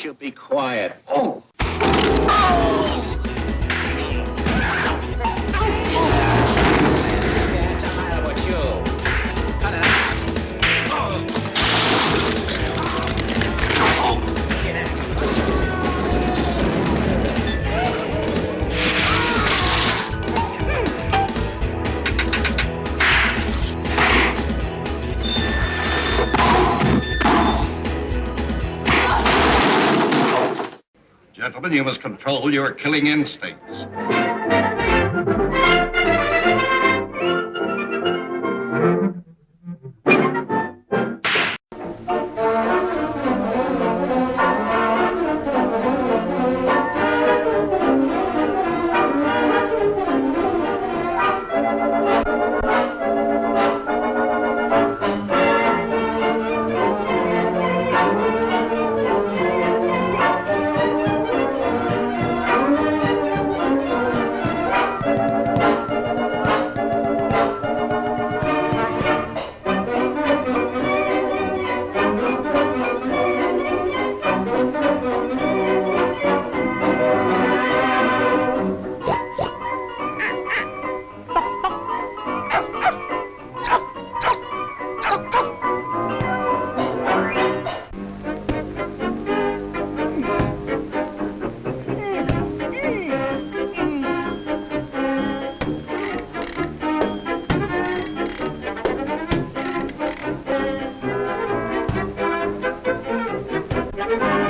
you be quiet? Oh! What's the matter with you? Cut it out! Get it! Gentlemen, you must control your killing instincts.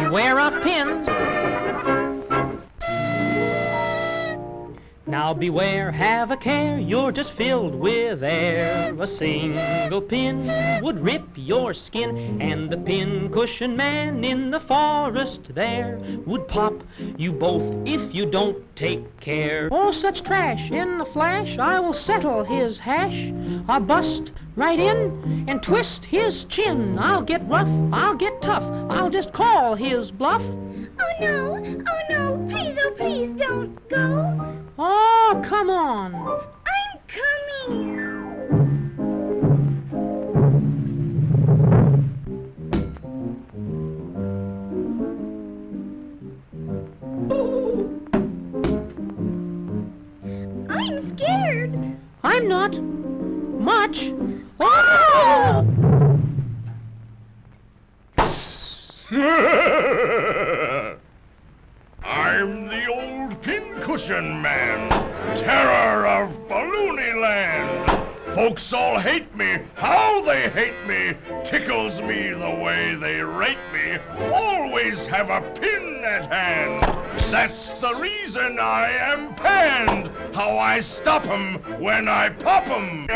Beware of pins. Now beware, have a care, you're just filled with air. A single pin would rip your skin, and the pin-cushion man in the forest there would pop you both if you don't take care. Oh, such trash! In a flash I will settle his hash. I'll bust right in and twist his chin. I'll get rough, I'll get tough, I'll just call his bluff. Oh no, please, oh please don't go. Oh, come on. I'm coming. I'm scared. I'm not much. Oh! I'm the old pincushion man, terror of Balloony Land. Folks all hate me, how they hate me, tickles me the way they rate me. Always have a pin at hand, that's the reason I am panned. How I stop 'em when I pop 'em.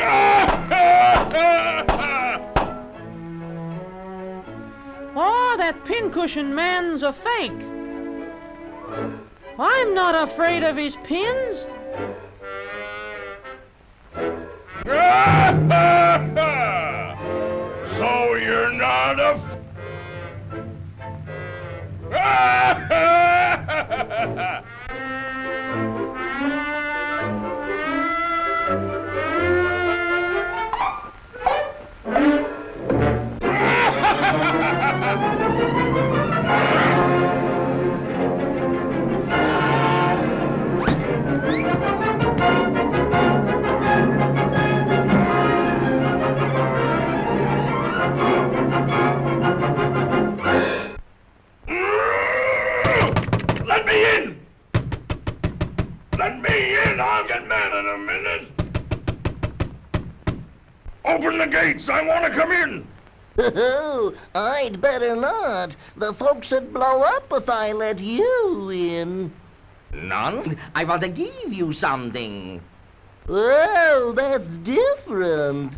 Oh, that pincushion man's a fake. I'm not afraid of his pins. So you're not a... Let me in! Let me in! I'll get mad in a minute! Open the gates! I want to come in! Oh, I'd better not. The folks would blow up if I let you in. None. I want to give you something. Oh, that's different.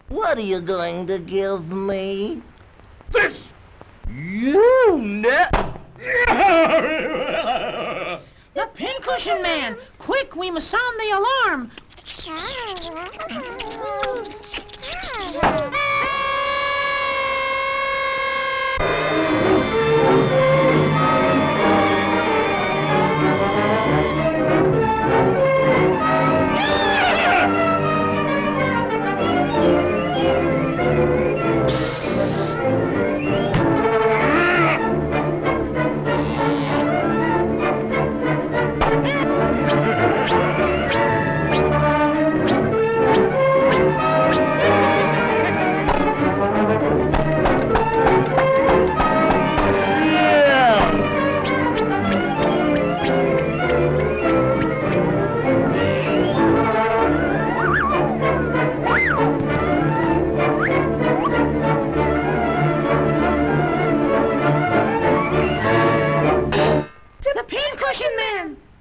What are you going to give me? This! You net! The pincushion man! Quick, we must sound the alarm!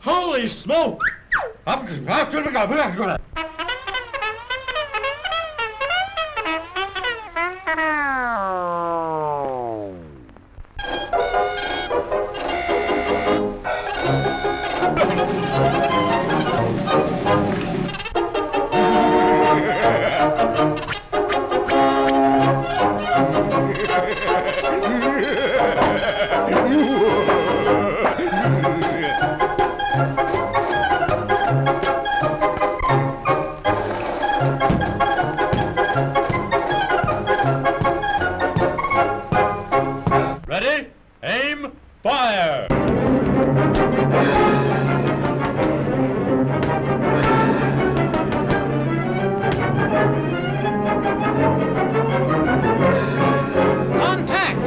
Holy smoke! Ready? Aim, fire! Contact!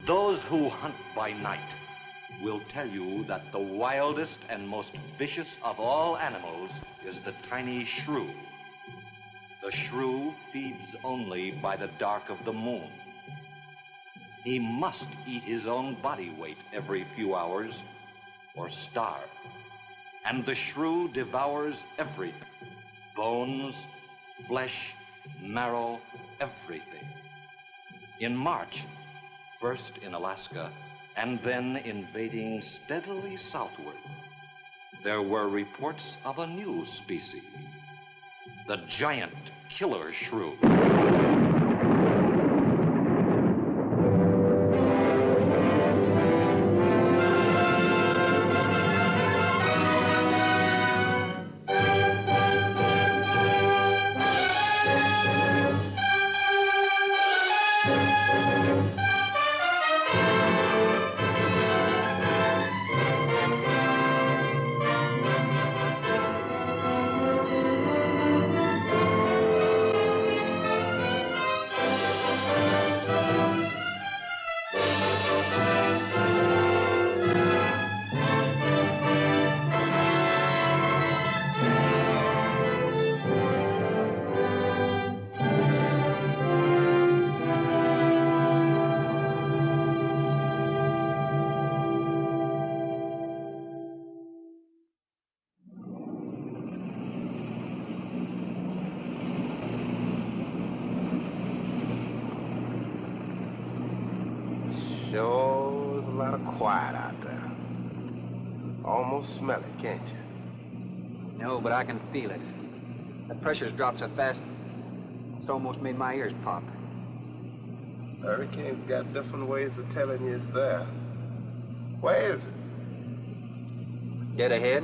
Those who hunt by night will tell you that the wildest and most vicious of all animals is the tiny shrew. The shrew feeds only by the dark of the moon. He must eat his own body weight every few hours or starve. And the shrew devours everything: bones, flesh, marrow, everything. In March, first in Alaska, and then invading steadily southward, there were reports of a new species, the giant killer shrew. Sure is a lot of quiet out there. Almost smell it, can't you? No, but I can feel it. The pressure's dropped so fast, it's almost made my ears pop. Hurricane's got different ways of telling you it's there. Where is it? Dead ahead.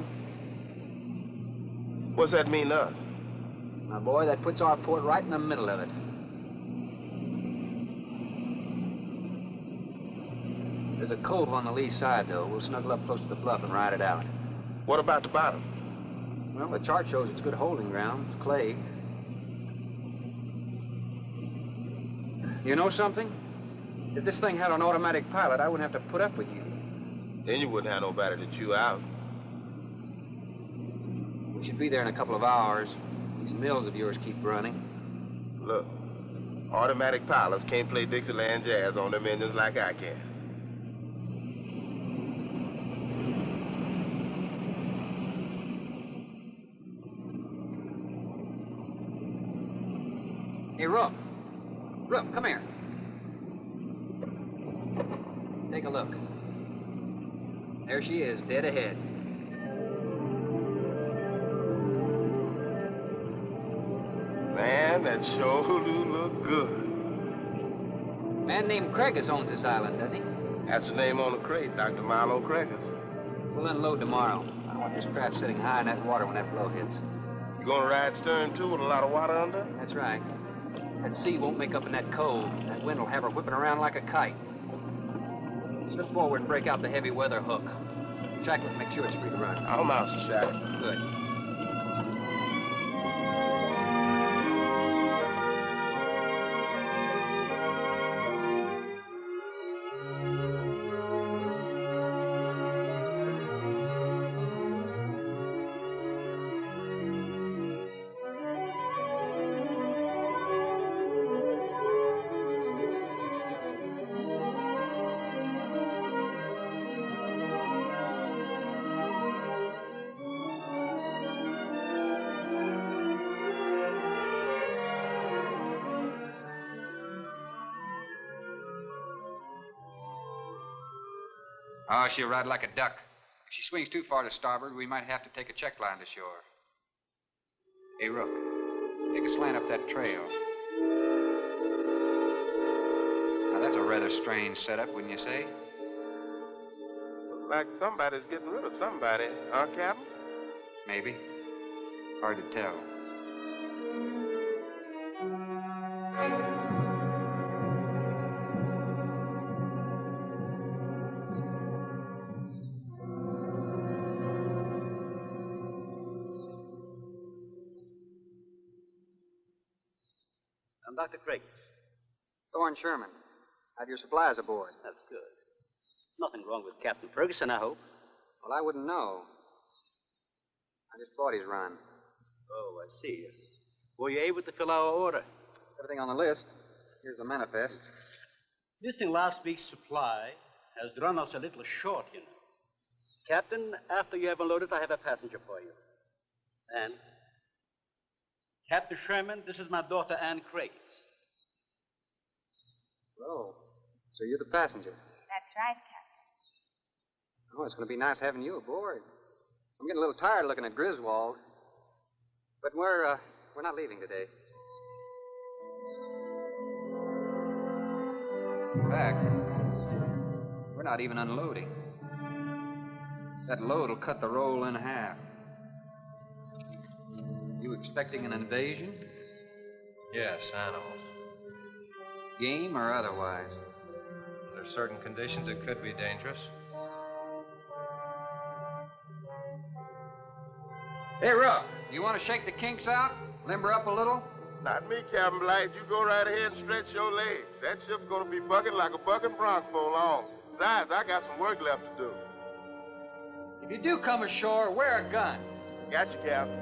What's that mean to us? My boy, that puts our port right in the middle of it. There's a cove on the lee side, though. We'll snuggle up close to the bluff and ride it out. What about the bottom? Well, the chart shows it's good holding ground. It's clay. You know something? If this thing had an automatic pilot, I wouldn't have to put up with you. Then you wouldn't have nobody to chew out. We should be there in a couple of hours. These mills of yours keep running. Look, automatic pilots can't play Dixieland jazz on them engines like I can. Hey, Rook. Rook, come here. Take a look. There she is, dead ahead. Man, that sure do look good. A man named Craigus owns this island, doesn't he? That's the name on the crate, Dr. Milo Craigus. We'll unload tomorrow. I don't want this craft sitting high in that water when that blow hits. You gonna ride stern, too, with a lot of water under? That's right. That sea won't make up in that cove. That wind will have her whipping around like a kite. Slip forward and break out the heavy weather hook. Shackle it, make sure it's free to run. I'm out, Shackle. Good. Oh, she'll ride like a duck. If she swings too far to starboard, we might have to take a check line to shore. Hey, Rook, take a slant up that trail. Now, that's a rather strange setup, wouldn't you say? Looks like somebody's getting rid of somebody, huh, Captain? Maybe. Hard to tell. I'm Dr. Craigus. Thorne Sherman. Have your supplies aboard. That's good. Nothing wrong with Captain Ferguson, I hope. Well, I wouldn't know. I just bought his run. Oh, I see. Were you able to fill our order? Everything on the list. Here's the manifest. Missing last week's supply has run us a little short, you know. Captain, after you have unloaded, I have a passenger for you. And? Captain Sherman, this is my daughter, Anne Craigus. Oh, so you're the passenger. That's right, Captain. Oh, it's going to be nice having you aboard. I'm getting a little tired looking at Griswold. But we're not leaving today. In fact, we're not even unloading. That load will cut the roll in half. You expecting an invasion? Yes, animals. Game or otherwise? Under certain conditions, it could be dangerous. Hey, Rook, you want to shake the kinks out? Limber up a little? Not me, Captain Blight. You go right ahead and stretch your legs. That ship's gonna be bucking like a bucking bronc for long. Besides, I got some work left to do. If you do come ashore, wear a gun. Got you, Captain.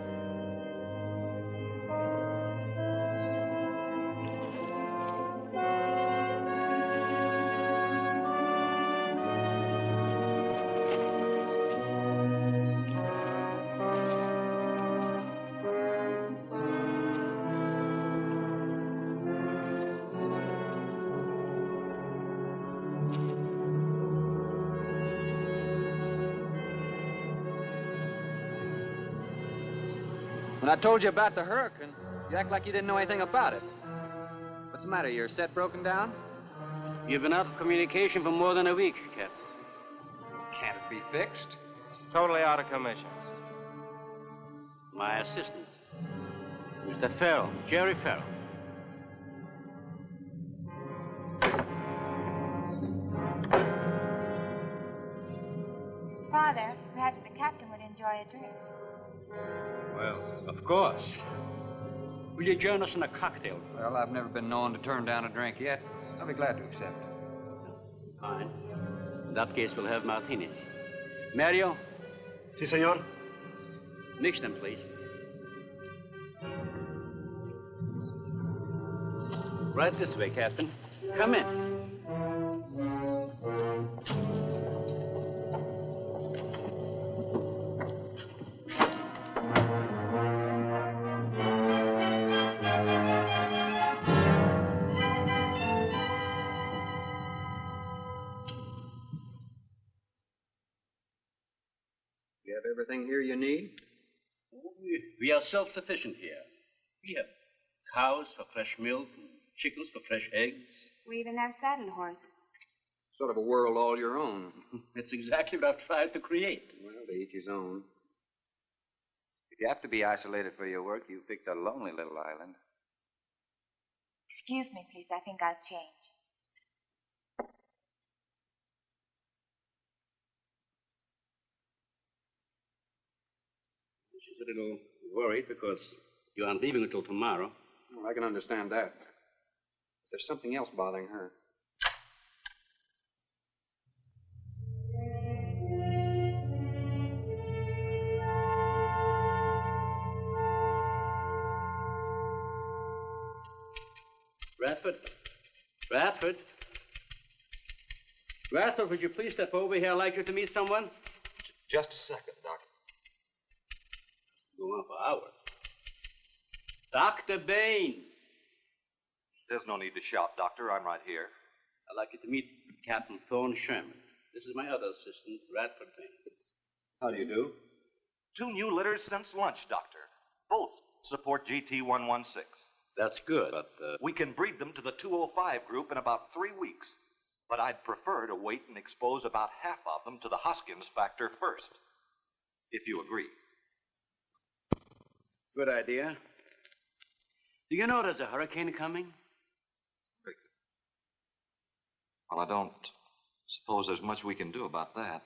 When I told you about the hurricane, you act like you didn't know anything about it. What's the matter? Your set broken down? You've been out of communication for more than a week, Captain. Can't it be fixed? It's totally out of commission. My assistant, Mr. Farrell, Jerry Farrell. Father, perhaps the captain would enjoy a drink. Well, of course. Will you join us in a cocktail? Well, I've never been known to turn down a drink yet. I'll be glad to accept. Fine. In that case, we'll have martinis. Mario? Si, senor. Mix them, please. Right this way, Captain. Come in. need? We are self-sufficient here. We have cows for fresh milk, and chickens for fresh eggs. We even have saddle horses. Sort of a world all your own. It's exactly what I've tried to create. Well, to each his own. If you have to be isolated for your work, you picked a lonely little island. Excuse me, please. I think I'll change. She's a little worried because you aren't leaving until tomorrow. Well, I can understand that. There's something else bothering her. Radford, would you please step over here? I'd like you to meet someone. Just a second, Doctor. Go on for hours. Dr. Bain. There's no need to shout, Doctor. I'm right here. I'd like you to meet Captain Thorne Sherman. This is my other assistant, Radford Bain. How do you do? 2 new litters since lunch, Doctor. Both support GT116. That's good, but... We can breed them to the 205 group in about 3 weeks. But I'd prefer to wait and expose about half of them to the Hoskins factor first. If you agree. Good idea. Do you know there's a hurricane coming? Well, I don't suppose there's much we can do about that.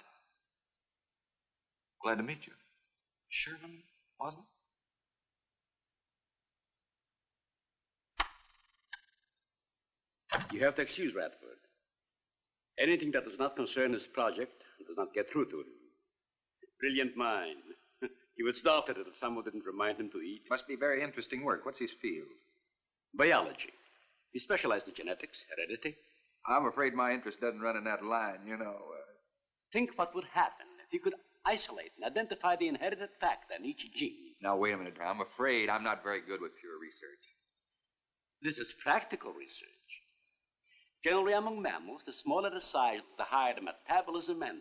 Glad to meet you. Sherman, wasn't it? You have to excuse Radford. Anything that does not concern his project does not get through to him. Brilliant mind. He would start at it if someone didn't remind him to eat. Must be very interesting work. What's his field? Biology. He specialized in genetics, heredity. I'm afraid my interest doesn't run in that line, you know. Think what would happen if he could isolate and identify the inherited factor in each gene. Now, wait a minute. I'm afraid I'm not very good with pure research. This is practical research. Generally, among mammals, the smaller the size, the higher the metabolism and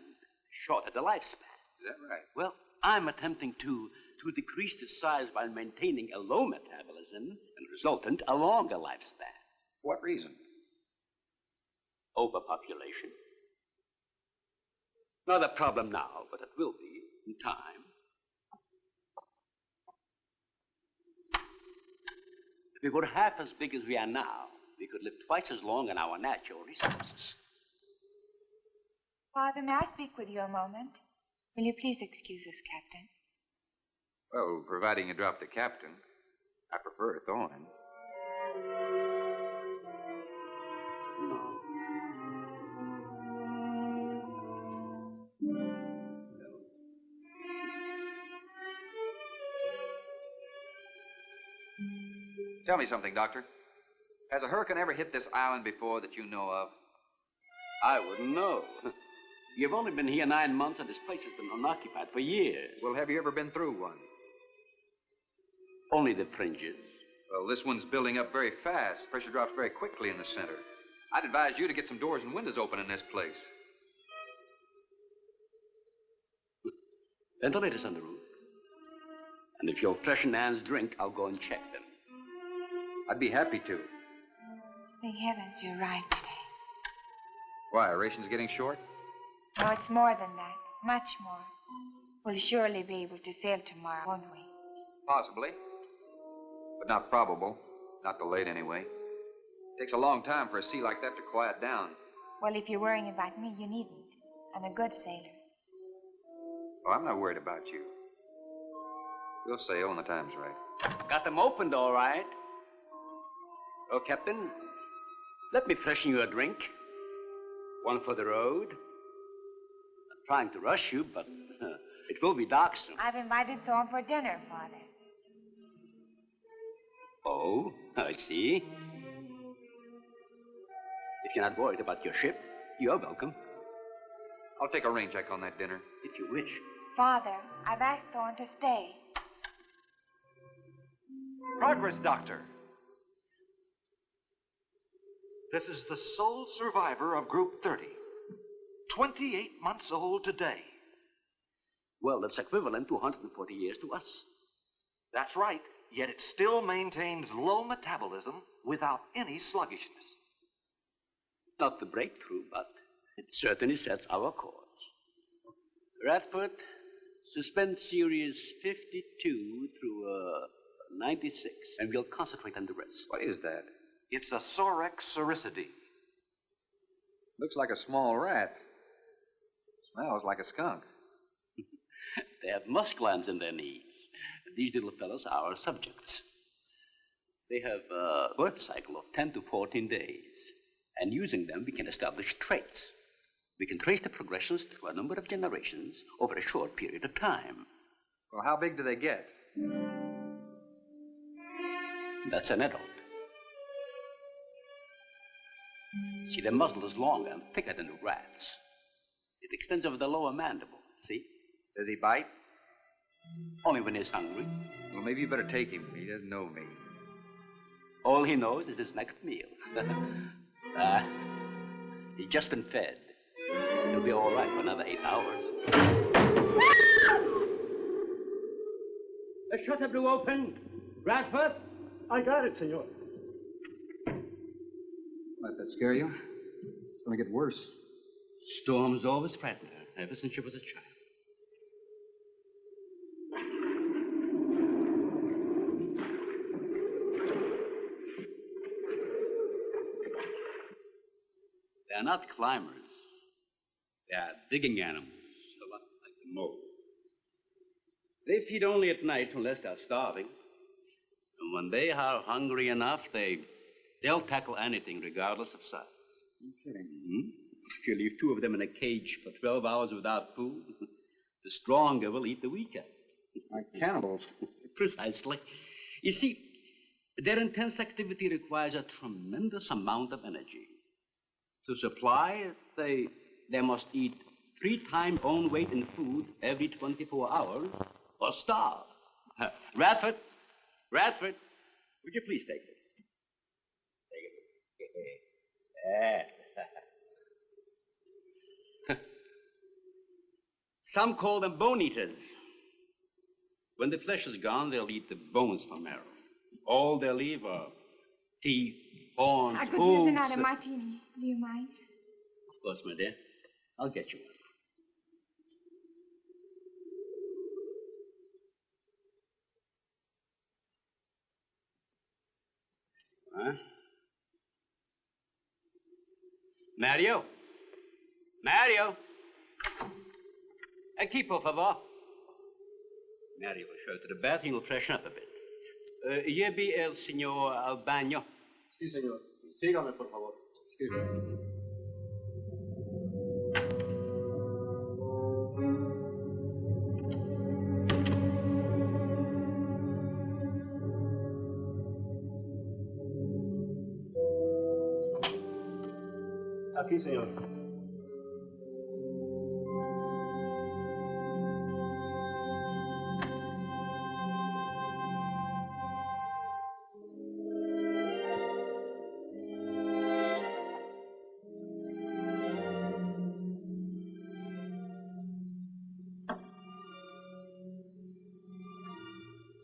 shorter the lifespan. Is that right? Well, I'm attempting to decrease the size while maintaining a low metabolism and resultant a longer lifespan. What reason? Overpopulation. Not a problem now, but it will be in time. If we were half as big as we are now, we could live twice as long on our natural resources. Father, may I speak with you a moment? Will you please excuse us, Captain? Well, providing you drop the captain, I prefer Thorne. Tell me something, Doctor. Has a hurricane ever hit this island before that you know of? I wouldn't know. You've only been here 9 months, and this place has been unoccupied for years. Well, have you ever been through one? Only the fringes. Well, this one's building up very fast. Pressure drops very quickly in the center. I'd advise you to get some doors and windows open in this place. Ventilators on the roof. And if you'll freshen Anne's drink, I'll go and check them. I'd be happy to. Thank heavens you arrived today. Why, are rations getting short? No, it's more than that. Much more. We'll surely be able to sail tomorrow, won't we? Possibly. But not probable. Not delayed, anyway. Takes a long time for a sea like that to quiet down. Well, if you're worrying about me, you needn't. I'm a good sailor. Oh, I'm not worried about you. We'll sail when the time's right. Got them opened, all right. Oh, Captain, let me freshen you a drink. One for the road. I'm trying to rush you, but it will be dark soon. I've invited Thorne for dinner, Father. Oh, I see. If you're not worried about your ship, you're welcome. I'll take a rain check on that dinner. If you wish. Father, I've asked Thorne to stay. Progress, Doctor. This is the sole survivor of Group 30. 28 months old today. Well, that's equivalent to 140 years to us. That's right, yet it still maintains low metabolism without any sluggishness. Not the breakthrough, but it certainly sets our course. Radford, suspend series 52 through 96, and we'll concentrate on the rest. What is that? It's a Sorex cericidae. Looks like a small rat. Smells like a skunk. They have musk glands in their knees. These little fellows are our subjects. They have a birth cycle of 10 to 14 days. And using them, we can establish traits. We can trace the progressions through a number of generations over a short period of time. Well, how big do they get? That's an adult. See, their muzzle is longer and thicker than the rats. It extends over the lower mandible, see? Does he bite? Only when he's hungry. Well, maybe you better take him. He doesn't know me. All he knows is his next meal. He's just been fed. He'll be all right for another 8 hours. The shutter blew open. Radford? I got it, senor. Let that scare you? It's going to get worse. Storms always frighten her, ever since she was a child. They're not climbers. They are digging animals, a lot like the mole. They feed only at night unless they're starving. And when they are hungry enough, they'll tackle anything regardless of size. You're kidding. Mm-hmm. If you leave 2 of them in a cage for 12 hours without food, the stronger will eat the weaker. Like cannibals. Precisely. You see, their intense activity requires a tremendous amount of energy. To supply it, they must eat 3 times own weight in food every 24 hours or starve. Radford, would you please take this? Take it. Some call them bone eaters. When the flesh is gone, they'll eat the bones for marrow. All they'll leave are teeth, horns, I could hooves. use another martini. Do you mind? Of course, my dear. I'll get you one. Huh? Mario? Aquí, por favor. Mario will show to the bath. He'll freshen up a bit. Here be el señor al baño. Sí, señor. Sígame, por favor. Excuse me. Aquí, señor.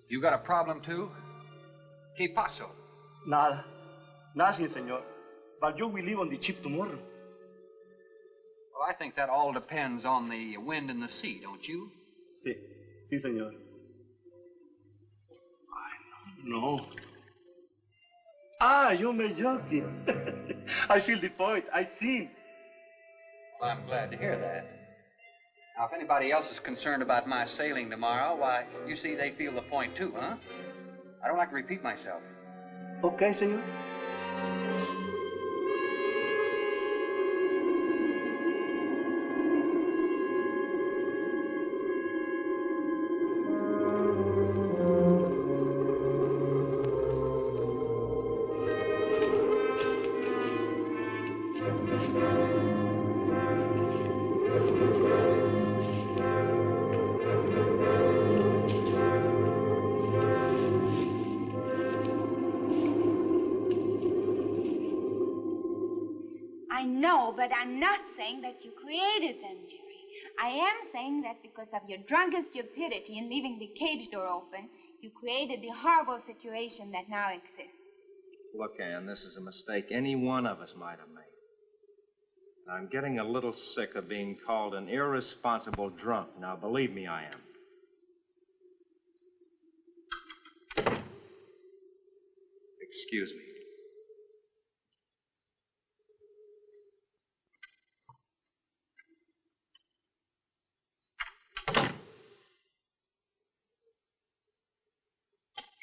You got a problem, too? ¿Qué pasó? Nada. Nothing, señor. But you will leave on the ship tomorrow. Well, I think that all depends on the wind and the sea, don't you? Sí, señor. No. Ah, you may joking. I feel the point. I think. Well, I'm glad to hear that. Now, if anybody else is concerned about my sailing tomorrow, why, you see they feel the point too, huh? I don't like to repeat myself. Okay, señor. I know, but I'm not saying that you created them, Jerry. I am saying that because of your drunken stupidity in leaving the cage door open, you created the horrible situation that now exists. Look, Ann, this is a mistake any one of us might have made. I'm getting a little sick of being called an irresponsible drunk. Now, believe me, I am. Excuse me.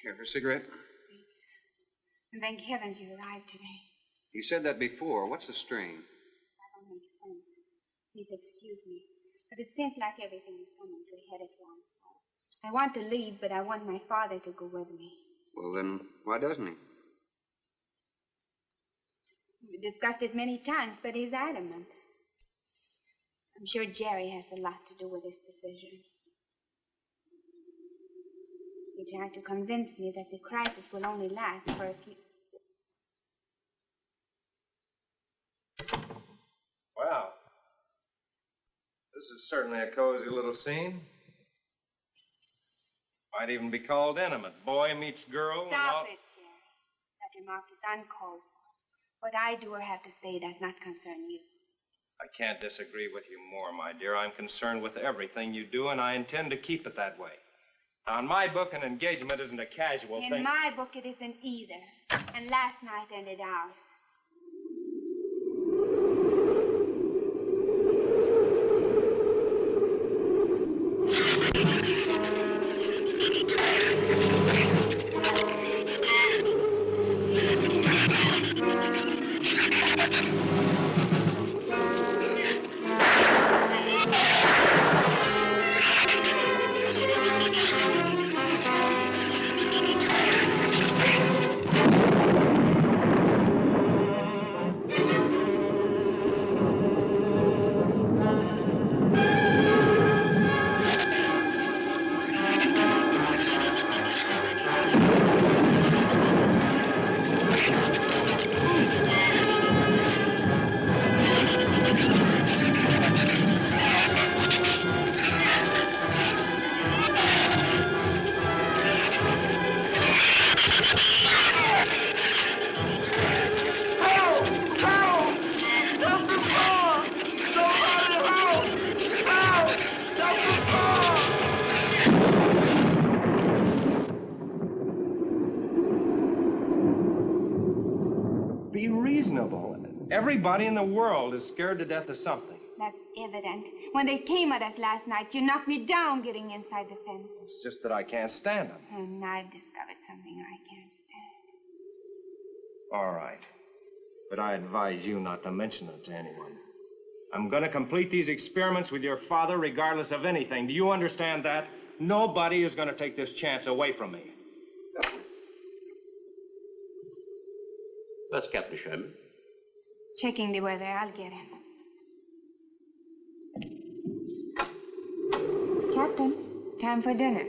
Care for a cigarette? And thank heavens you arrived today. You said that before. What's the strain? That don't make sense. Please excuse me. But it seems like everything is coming to a head at once. I want to leave, but I want my father to go with me. Well, then, why doesn't he? We discussed it many times, but he's adamant. I'm sure Jerry has a lot to do with his decision. He tried to convince me that the crisis will only last for a few... Well, this is certainly a cozy little scene. Might even be called intimate. Boy meets girl. Stop it, Jerry. That remark is uncalled for. What I do or have to say does not concern you. I can't disagree with you more, my dear. I'm concerned with everything you do, and I intend to keep it that way. Now, in my book, an engagement isn't a casual thing. In my book, it isn't either. And last night ended ours. Be reasonable. Everybody in the world is scared to death of something. That's evident. When they came at us last night, you knocked me down getting inside the fence. It's just that I can't stand them. And I've discovered something I can't stand. All right. But I advise you not to mention it to anyone. I'm going to complete these experiments with your father regardless of anything. Do you understand that? Nobody is going to take this chance away from me. That's Captain Sherman. Checking the weather. I'll get him. Captain, time for dinner.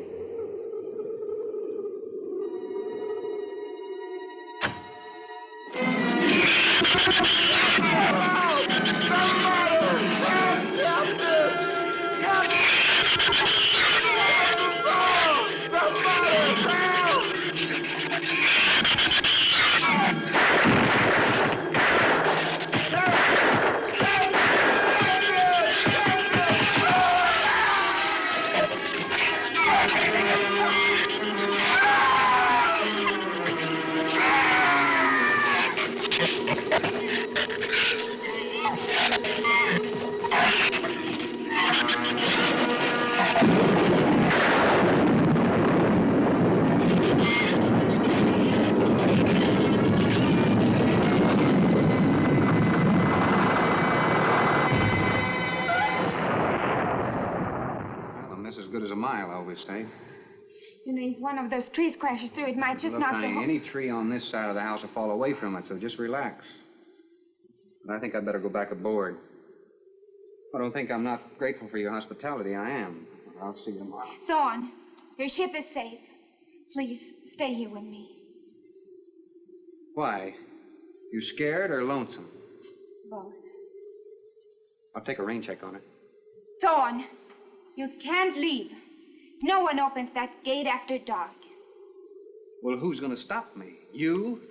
Stay. You know, if one of those trees crashes through, it might just Look, knock honey, the whole... any tree on this side of the house will fall away from it, so just relax. But I think I'd better go back aboard. I don't think I'm not grateful for your hospitality. I am. I'll see you tomorrow. Thorne, your ship is safe. Please, stay here with me. Why? You scared or lonesome? Both. I'll take a rain check on it. Thorne, you can't leave. No one opens that gate after dark. Well, who's going to stop me? You?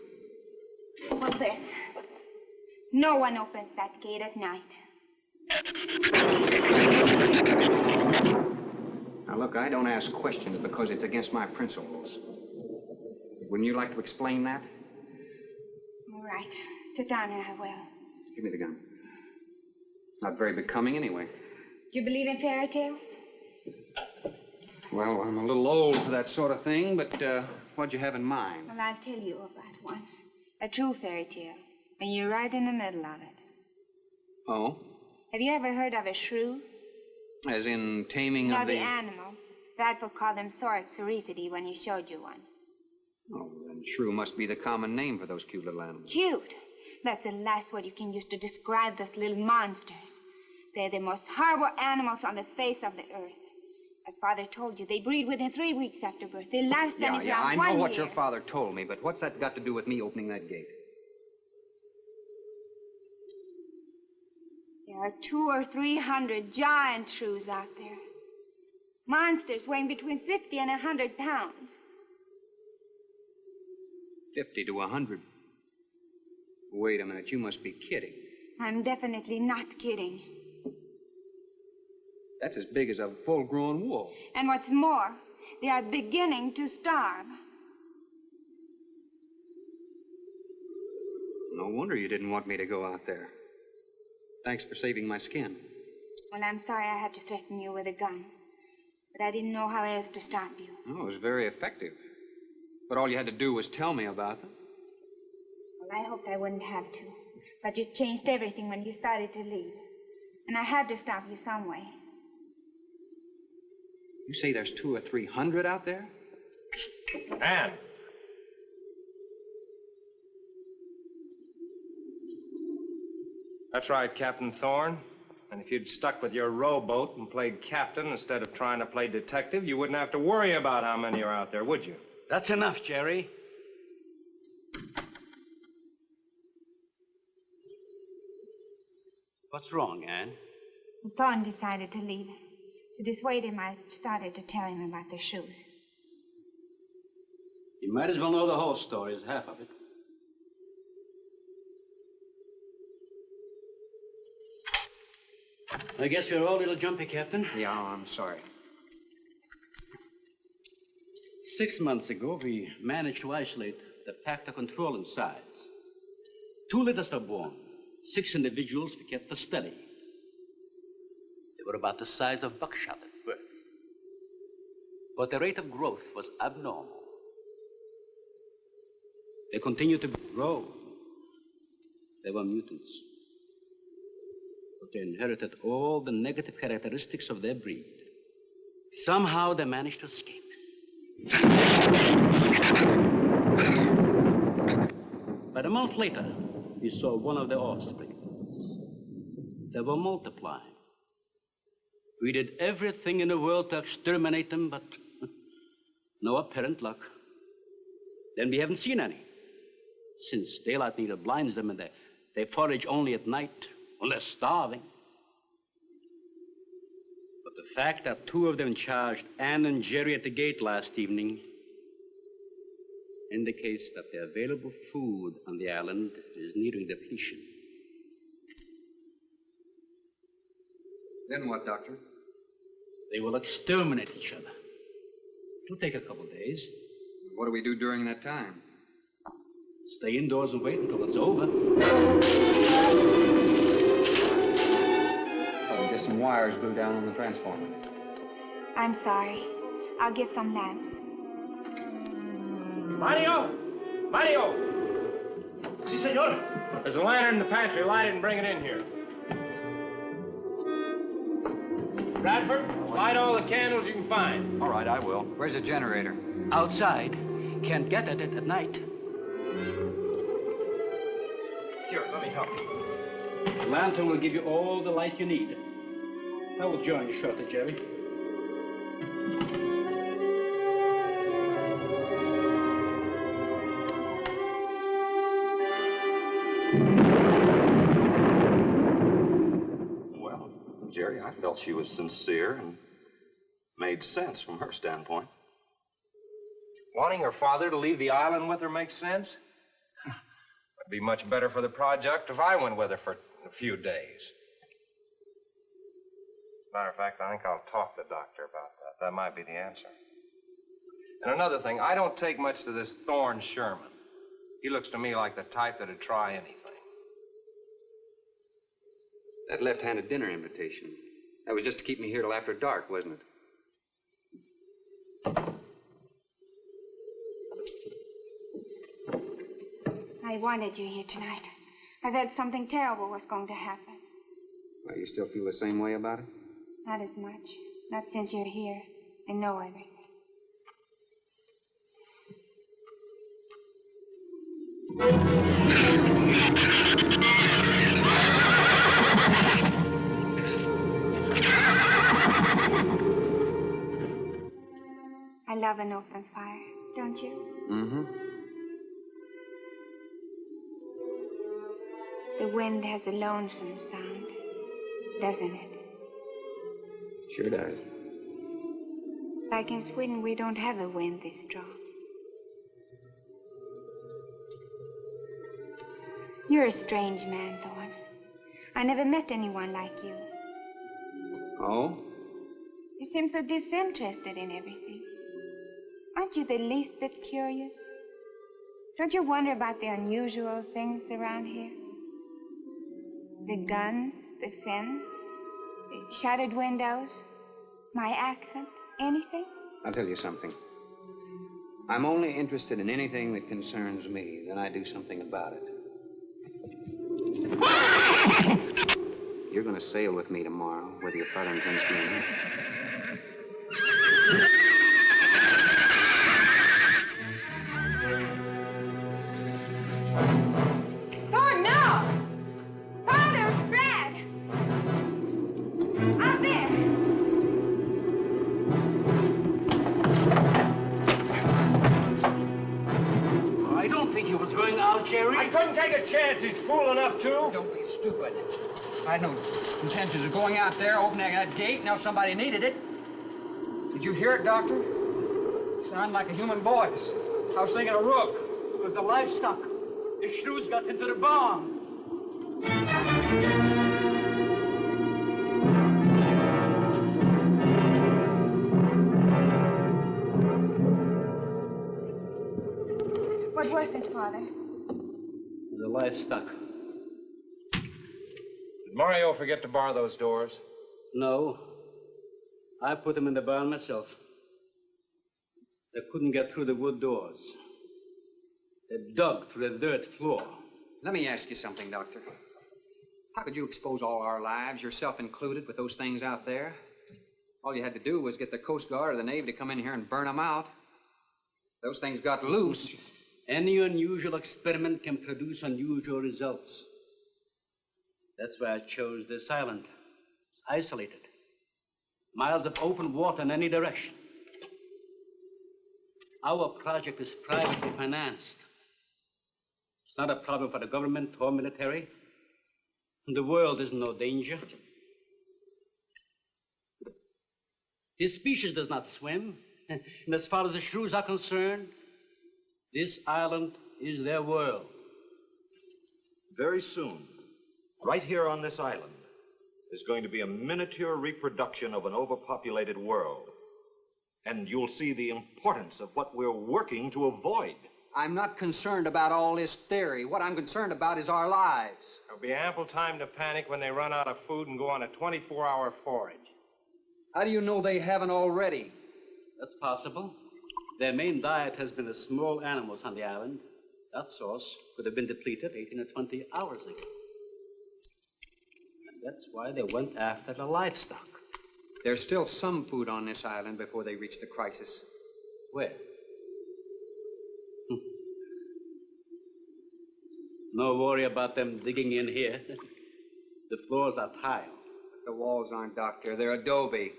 Well, this. No one opens that gate at night. Now, look, I don't ask questions because it's against my principles. Wouldn't you like to explain that? All right. Sit down and I will. Give me the gun. Not very becoming anyway. Do you believe in fairy tales? Well, I'm a little old for that sort of thing, but what'd you have in mind? Well, I'll tell you about one. A true fairy tale. And you're right in the middle of it. Oh? Have you ever heard of a shrew? As in taming No, of the... the animal. Bradford called them soricity when he showed you one. Oh, then shrew must be the common name for those cute little animals. Cute. That's the last word you can use to describe those little monsters. They're the most horrible animals on the face of the earth. As Father told you, they breed within 3 weeks after birth. Their lifespan is around 1 year. I know what your father told me, but what's that got to do with me opening that gate? There are 200 or 300 giant shrews out there. Monsters weighing between 50 and 100 pounds. 50 to 100. Wait a minute, you must be kidding. I'm definitely not kidding. That's as big as a full-grown wolf. And what's more, they are beginning to starve. No wonder you didn't want me to go out there. Thanks for saving my skin. Well, I'm sorry I had to threaten you with a gun. But I didn't know how else to stop you. Oh, it was very effective. But all you had to do was tell me about them. Well, I hoped I wouldn't have to. But you changed everything when you started to leave. And I had to stop you some way. You say there's 200 or 300 out there? Anne. That's right, Captain Thorne. And if you'd stuck with your rowboat and played captain instead of trying to play detective, you wouldn't have to worry about how many are out there, would you? That's enough, Jerry. What's wrong, Anne? Thorne decided to leave. To dissuade him, I started to tell him about the shoes. You might as well know the whole story as half of it. I guess we're all a little jumpy, Captain. Yeah, I'm sorry. 6 months ago, we managed to isolate the pact of control in size. 2 litters were born. 6 individuals we kept for study. They were about the size of buckshot at birth. But the rate of growth was abnormal. They continued to grow. They were mutants. But they inherited all the negative characteristics of their breed. Somehow they managed to escape. But a month later, we saw one of their offspring. They were multiplying. We did everything in the world to exterminate them, but no apparent luck. Then we haven't seen any. Since daylight neither blinds them and they forage only at night when they're starving. But the fact that 2 of them charged Anne and Jerry at the gate last evening indicates that the available food on the island is nearing depletion. Then what, Doctor? They will exterminate each other. It'll take a couple of days. What do we do during that time? Stay indoors and wait until it's over. Oh, there's some wires glued down on the transformer. I'm sorry. I'll get some lamps. Mario! Mario! Si, senor. There's a lantern in the pantry. Light it and bring it in here. Bradford, light all the candles you can find. All right, I will. Where's the generator? Outside. Can't get at it at night. Here, let me help. The lantern will give you all the light you need. I will join you shortly, Jerry. Jerry, I felt she was sincere and made sense from her standpoint. Wanting her father to leave the island with her makes sense? It'd be much better for the project if I went with her for a few days. Matter of fact, I think I'll talk to the doctor about that. That might be the answer. And another thing, I don't take much to this Thorne Sherman. He looks to me like the type that'd try anything. That left-handed dinner invitation, that was just to keep me here till after dark, wasn't it? I wanted you here tonight. I felt something terrible was going to happen. Well, you still feel the same way about it? Not as much. Not since you're here and know everything. I love an open fire, don't you? Mm-hmm. The wind has a lonesome sound, doesn't it? Sure does. Like in Sweden, we don't have a wind this strong. You're a strange man, Thorne. I never met anyone like you. Oh? You seem so disinterested in everything. Aren't you the least bit curious? Don't you wonder about the unusual things around here? The guns, the fence, the shattered windows, my accent, anything? I'll tell you something. I'm only interested in anything that concerns me, then I do something about it. You're going to sail with me tomorrow, whether your father intends to or not. Thorne, no! Father, Brad! Out there! I don't think he was going out, Jerry. I couldn't take a chance. He's fool enough to. Don't be stupid. I had no intentions of going out there, opening that gate, now somebody needed it. Did you hear it, Doctor? Sounded like a human voice. I was thinking a rook. It was the livestock. The shrews got into the barn. What was it, Father? The livestock. Did Mario forget to bar those doors? No. I put them in the barn myself. They couldn't get through the wood doors. They dug through the dirt floor. Let me ask you something, Doctor. How could you expose all our lives, yourself included, with those things out there? All you had to do was get the Coast Guard or the Navy to come in here and burn them out. Those things got loose. Any unusual experiment can produce unusual results. That's why I chose this island. It's isolated. Miles of open water in any direction. Our project is privately financed. It's not a problem for the government or military. The world is in no danger. This species does not swim. And as far as the shrews are concerned, this island is their world. Very soon, right here on this island, is going to be a miniature reproduction of an overpopulated world. And you'll see the importance of what we're working to avoid. I'm not concerned about all this theory. What I'm concerned about is our lives. There'll be ample time to panic when they run out of food and go on a 24-hour forage. How do you know they haven't already? That's possible. Their main diet has been the small animals on the island. That source could have been depleted 18 or 20 hours ago. And that's why they went after the livestock. There's still some food on this island before they reach the crisis. Where? No worry about them digging in here. The floors are tile. But the walls aren't, Doctor. They're adobe.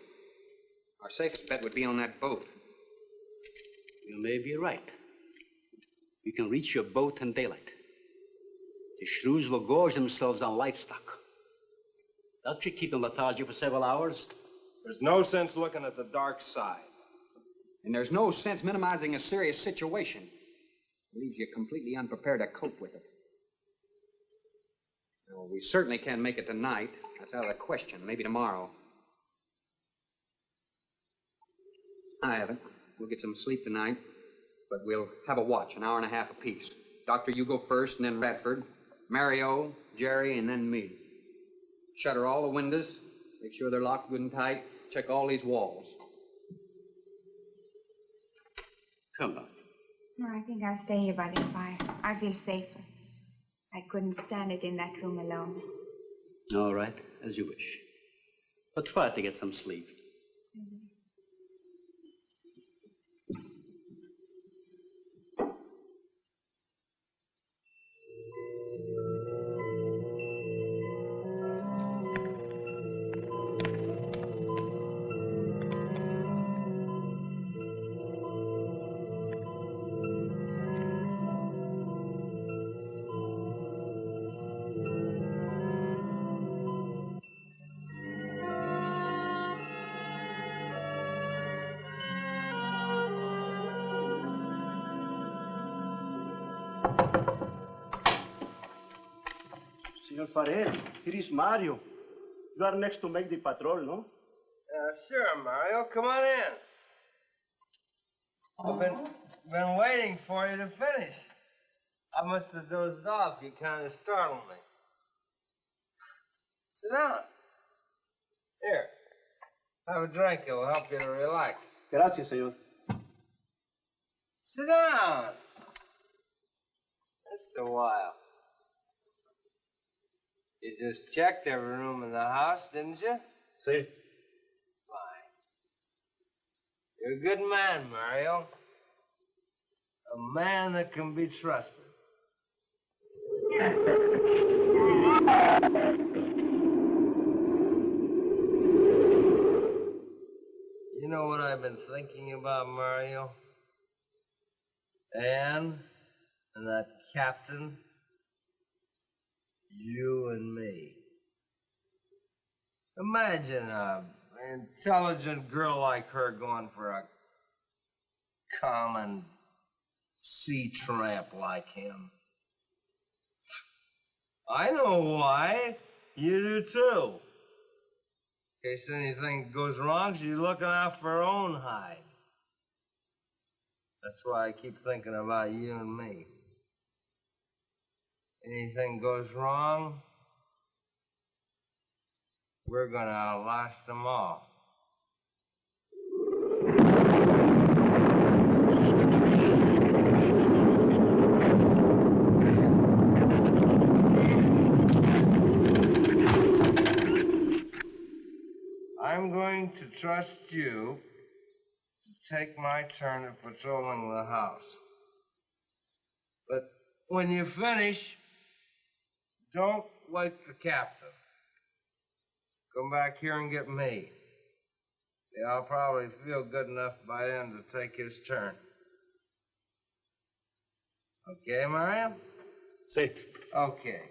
Our safest bet would be on that boat. You may be right. You can reach your boat in daylight. The shrews will gorge themselves on livestock. That should keep them lethargic for several hours. There's no sense looking at the dark side. And there's no sense minimizing a serious situation. It leaves you completely unprepared to cope with it. Well, we certainly can't make it tonight. That's out of the question. Maybe tomorrow. I haven't. We'll get some sleep tonight, but we'll have a watch, an hour and a half apiece. Doctor, you go first, and then Radford, Mario, Jerry, and then me. Shutter all the windows, make sure they're locked good and tight, check all these walls. Come on. No, I think I'll stay here by the fire. I feel safer. I couldn't stand it in that room alone. All right, as you wish. But try to get some sleep. Senor Farrell, here is Mario. You are next to make the patrol, no? Sure, Mario. Come on in. I've been waiting for you to finish. I must have dozed off. You kind of startled me. Sit down. Here. Have a drink. It will help you to relax. Gracias, señor. Sit down. Just a while. You just checked every room in the house, didn't you? Si. Fine. You're a good man, Mario. A man that can be trusted. You know what I've been thinking about, Mario? Anne and that captain. You and me. Imagine an intelligent girl like her going for a common sea tramp like him. I know why. You do too. In case anything goes wrong, she's looking out for her own hide. That's why I keep thinking about you and me. Anything goes wrong, we're gonna outlast them all. I'm going to trust you to take my turn at patrolling the house. But when you finish, don't wait for Captain. Come back here and get me. Yeah, I'll probably feel good enough by then to take his turn. Okay, Mario? Si. Okay.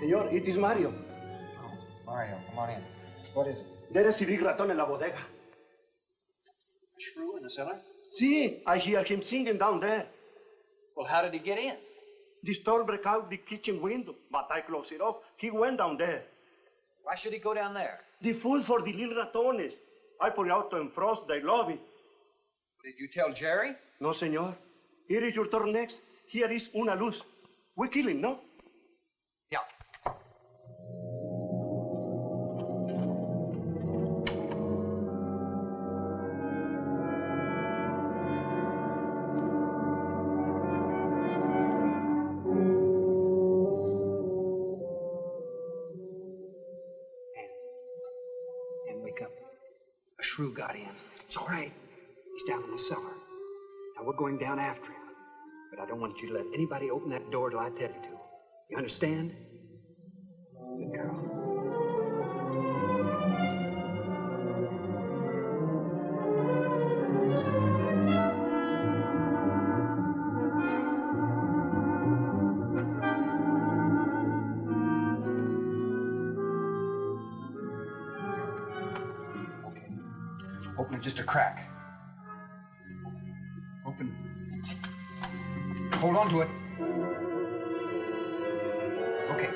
Señor, it is Mario. Oh, Mario, come on in. What is it? There is a big raton en la bodega. A shrew in the cellar? See, I hear him singing down there. Well, how did he get in? The storm broke out the kitchen window, but I closed it off. He went down there. Why should he go down there? The food for the little ratones. I put it out to enfrost. They love it. Did you tell Jerry? No, senor. Here is your turn next. Here is una luz. We kill him, no? Yeah. And wake up. A shrew got in. It's all right. He's down in the cellar. Now we're going down after him. But I don't want you to let anybody open that door till I tell you to. You understand? Good girl. Okay. Open it just a crack. Open. Hold on to it. Okay.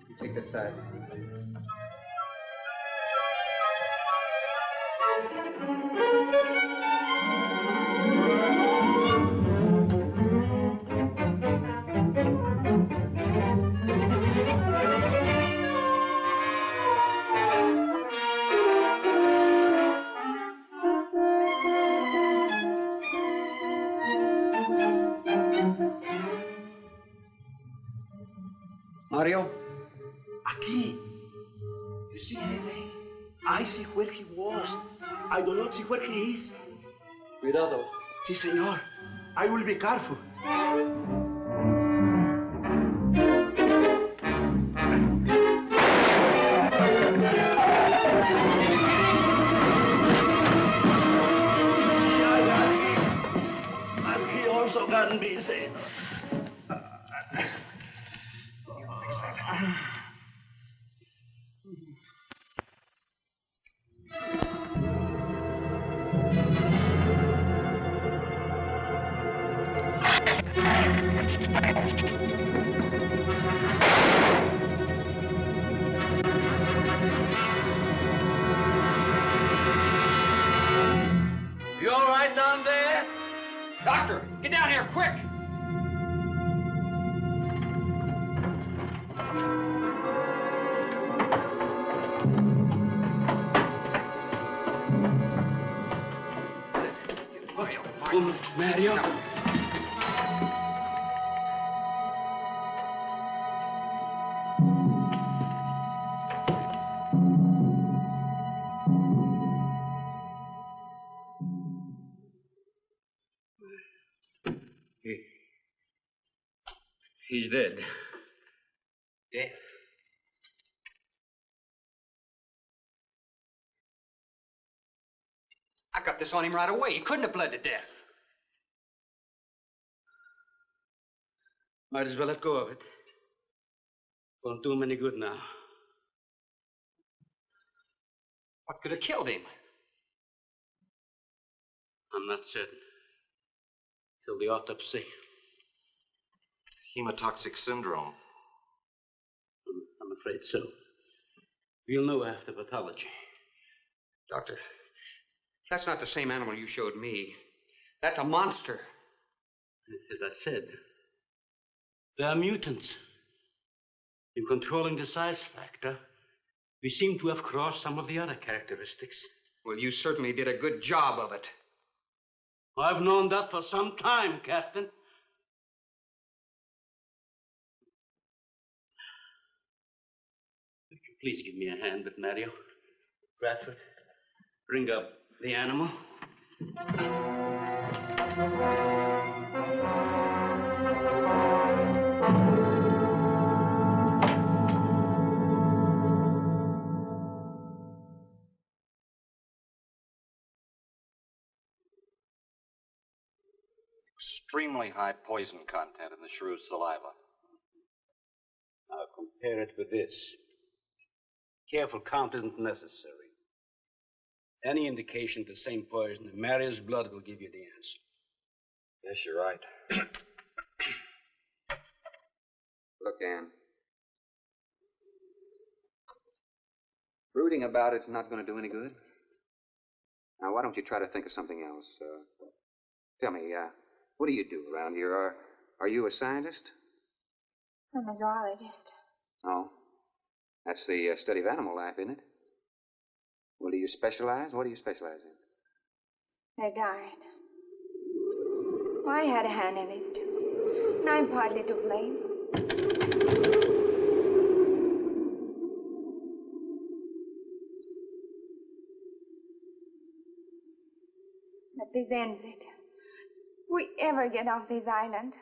You take that side. Mario? Aquí. You see anything? I see where he was. I do not see where he is. Cuidado. Si, senor. I will be careful. And he also got busy. You all right down there? Doctor, get down here, quick! Mario? He's dead. Yeah. I got this on him right away. He couldn't have bled to death. Might as well let go of it. Won't do him any good now. What could have killed him? I'm not certain. Till the autopsy. Hemotoxic syndrome. I'm afraid so. We'll know after pathology. Doctor, that's not the same animal you showed me. That's a monster. As I said, they are mutants. In controlling the size factor, we seem to have crossed some of the other characteristics. Well, you certainly did a good job of it. I've known that for some time, Captain. Would you please give me a hand with Mario? Bradford, bring up the animal. extremely high poison content in the shrew's saliva. Now compare it with this. Careful count isn't necessary. Any indication of the same poison in Maria's blood will give you the answer. Yes, you're right. Look, Ann. Brooding about it's not going to do any good. Now, why don't you try to think of something else? Tell me, what do you do around here? Are you a scientist? I'm a zoologist. Oh. That's the study of animal life, isn't it? Well, do you specialize? What do you specialize in? They died. Well, I had a hand in this, too. And I'm partly to blame. But this ends it. If we ever get off this island,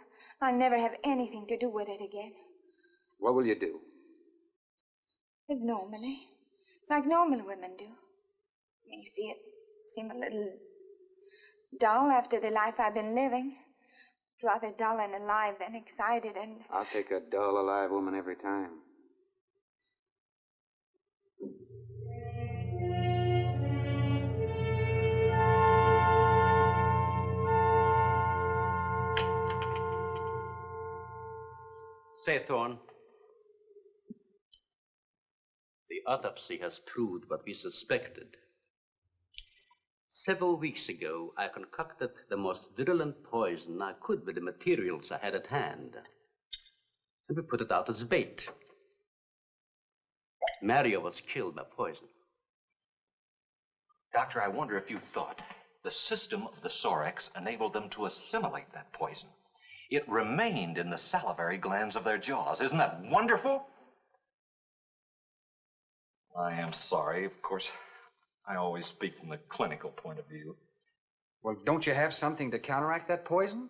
I'll never have anything to do with it again. What will you do? Live normally, like normal women do. You see, it seemed a little dull after the life I've been living. Rather dull and alive than excited and... I'll take a dull, alive woman every time. Say, Thorne, the autopsy has proved what we suspected. Several weeks ago, I concocted the most virulent poison I could with the materials I had at hand. And we put it out as bait. Mario was killed by poison. Doctor, I wonder if you thought the system of the Sorex enabled them to assimilate that poison. It remained in the salivary glands of their jaws. Isn't that wonderful? I am sorry. Of course, I always speak from the clinical point of view. Well, don't you have something to counteract that poison?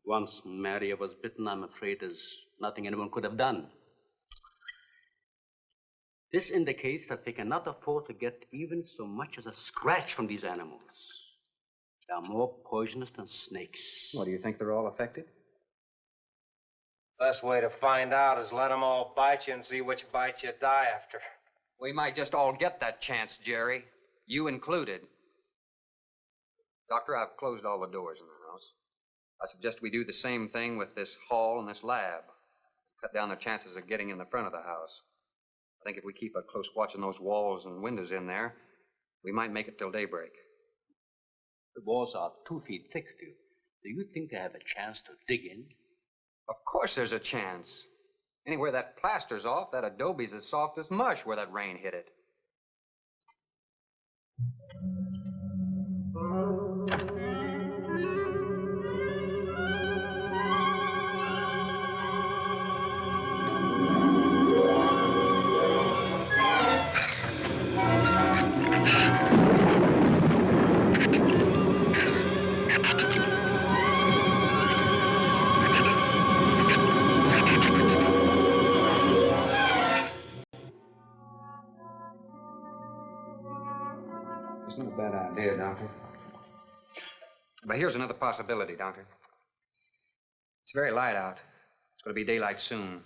Once Maria was bitten, I'm afraid there's nothing anyone could have done. This indicates that they cannot afford to get even so much as a scratch from these animals. They are more poisonous than snakes. Well, do you think they're all affected? Best way to find out is let them all bite you and see which bite you die after. We might just all get that chance, Jerry. You included. Doctor, I've closed all the doors in the house. I suggest we do the same thing with this hall and this lab. Cut down the chances of getting in the front of the house. I think if we keep a close watch on those walls and windows in there, we might make it till daybreak. The walls are 2 feet thick, Phil. Do you think they have a chance to dig in? Of course there's a chance. Anywhere that plaster's off, that adobe's as soft as mush where that rain hit it. It's not a bad idea, Doctor. But here's another possibility, Doctor. It's very light out. It's going to be daylight soon.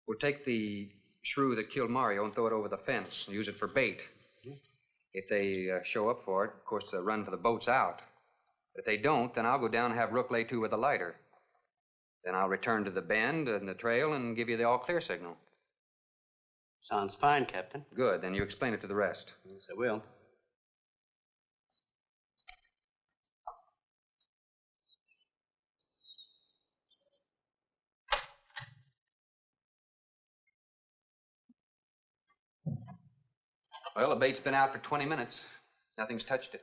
We'll take the shrew that killed Mario and throw it over the fence and use it for bait. If they show up for it, of course, they'll run for the boats out. If they don't, then I'll go down and have Rook lay to with a lighter. Then I'll return to the bend and the trail and give you the all-clear signal. Sounds fine, Captain. Good. Then you explain it to the rest. Yes, I will. Well, the bait's been out for 20 minutes. Nothing's touched it.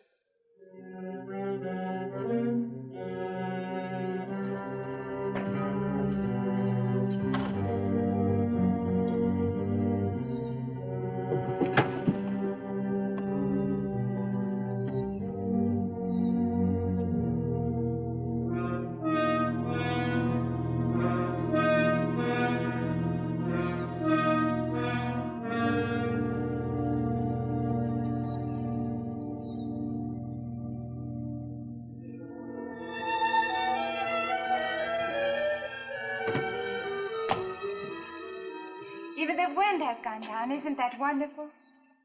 Even the wind has gone down. Isn't that wonderful?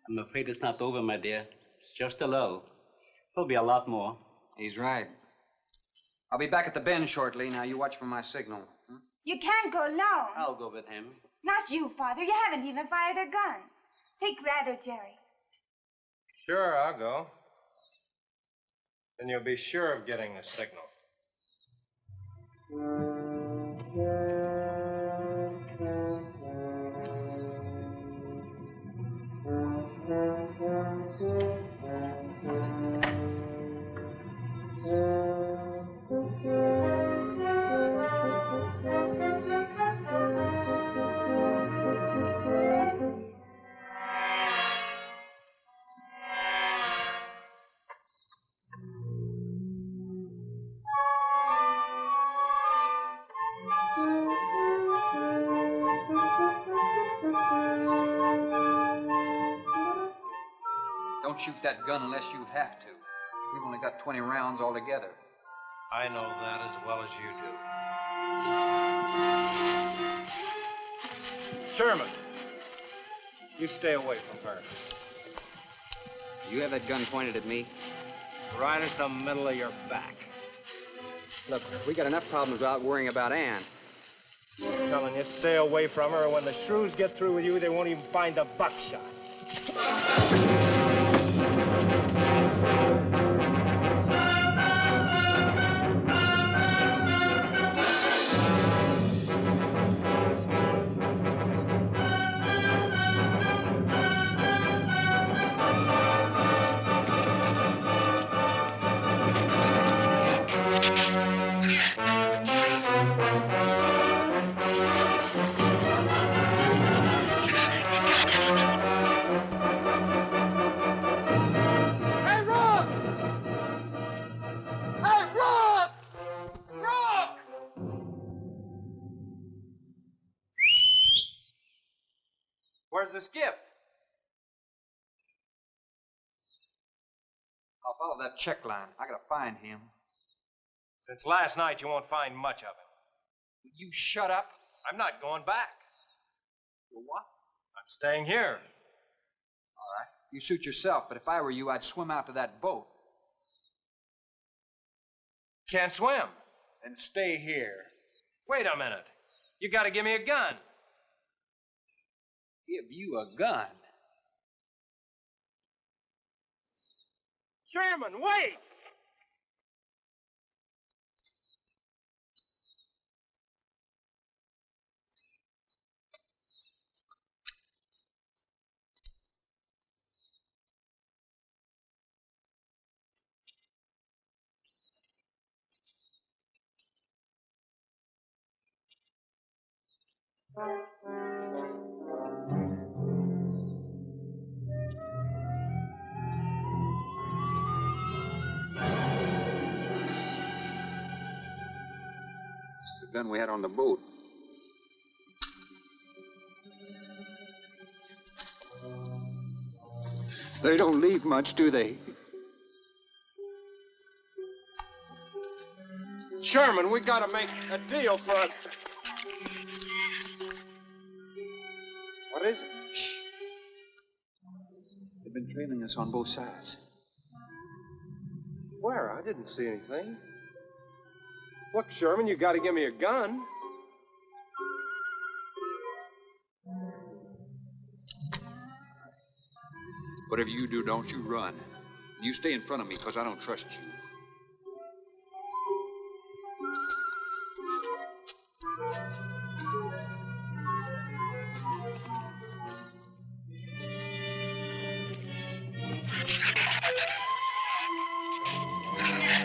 I'm afraid it's not over, my dear. It's just a lull. There'll be a lot more. He's right. I'll be back at the bend shortly. Now, you watch for my signal. You can't go alone. I'll go with him. Not you, Father. You haven't even fired a gun. Take Red or Jerry. Sure, I'll go. Then you'll be sure of getting the signal. Don't shoot that gun unless you have to. We've only got 20 rounds altogether. I know that as well as you do. Sherman, you stay away from her. You have that gun pointed at me? Right at the middle of your back. Look, we got enough problems without worrying about Ann. I'm telling you, stay away from her, or when the shrews get through with you, they won't even find the buckshot. Where's the skiff? I'll follow that check line. I gotta find him. Since last night, you won't find much of him. Will you shut up? I'm not going back. You what? I'm staying here. All right. You suit yourself, but if I were you, I'd swim out to that boat. Can't swim. Then stay here. Wait a minute. You gotta give me a gun. Give you a gun? Sherman, wait! This is the gun we had on the boat. They don't leave much, do they? Sherman, we gotta make a deal for a... What is it? Shh. They've been trailing us on both sides. Where? I didn't see anything. Look, Sherman, you gotta give me a gun. Whatever you do, don't you run. You stay in front of me, because I don't trust you.